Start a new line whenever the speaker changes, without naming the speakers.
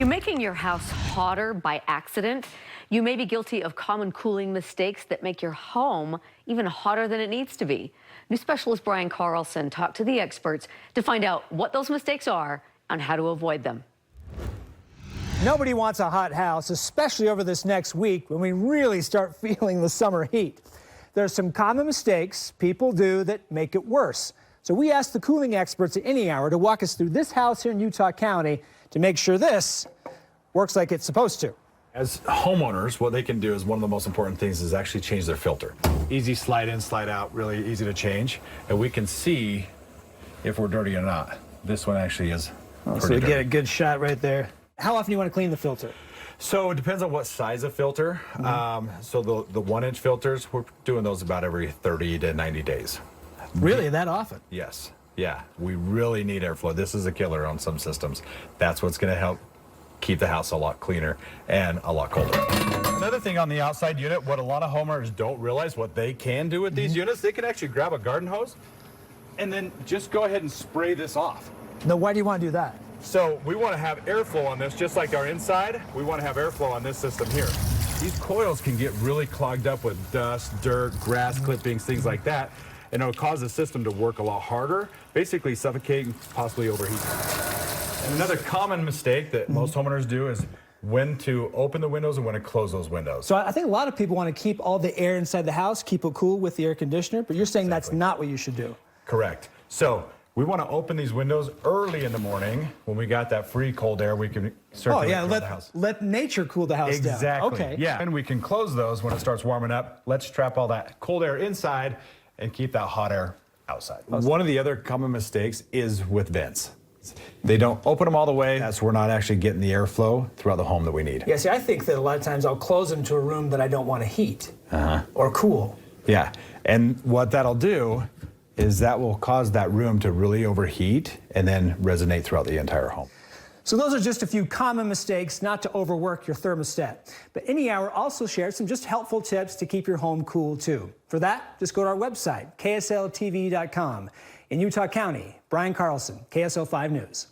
You're making your house hotter by accident. You may be guilty of common cooling mistakes that make your home even hotter than it needs to be. New specialist Brian Carlson talked to the experts to find out what those mistakes are and how to avoid them.
Nobody wants a hot house, especially over this next week when we really start feeling the summer heat. There's some common mistakes people do that make it worse. So we asked the cooling experts at Any Hour to walk us through this house here in Utah County to make sure this works like it's supposed to.
As homeowners, what they can do is one of the most important things is actually change their filter. Easy slide in, slide out, really easy to change. And we can see if we're dirty or not. This one actually is pretty
So we
dirty.
get a good shot right there. How often do you want to clean the filter?
So it depends on what size of filter. So the 1-inch filters, we're doing those about every 30 to 90 days.
Really, that often?
Yes. Yeah, we really need airflow. This is a killer on some systems. That's what's going to help keep the house a lot cleaner and a lot colder. Another thing on the outside unit, what a lot of homeowners don't realize, what they can do with these units, they can actually grab a garden hose and then just go ahead and spray this off.
No, why do you want to do that?
So we want to have airflow on this, just like our inside. We want to have airflow on this system here. These coils can get really clogged up with dust, dirt, grass clippings, things like that. And it'll cause the system to work a lot harder, basically suffocating, possibly overheat. And another common mistake that most homeowners do is when to open the windows and when to close those windows.
So I think a lot of people want to keep all the air inside the house, keep it cool with the air conditioner, but you're saying that's not what you should do.
Correct. So we want to open these windows early in the morning when we got that free cold air. We can circulate throughout the house.
Let nature cool the house down.
Exactly.
Okay.
Yeah. And we can close those when it starts warming up. Let's trap all that cold air inside and keep that hot air outside. One of the other common mistakes is with vents. They don't open them all the way. That's we're not actually getting the airflow throughout the home that we need.
Yeah, see, I think that a lot of times I'll close them to a room that I don't want to heat or cool.
Yeah. And what that'll do is that will cause that room to really overheat and then resonate throughout the entire home.
So those are just a few common mistakes not to overwork your thermostat. But Any Hour also shares some just helpful tips to keep your home cool too. For that, just go to our website, ksltv.com. In Utah County, Brian Carlson, KSL 5 News.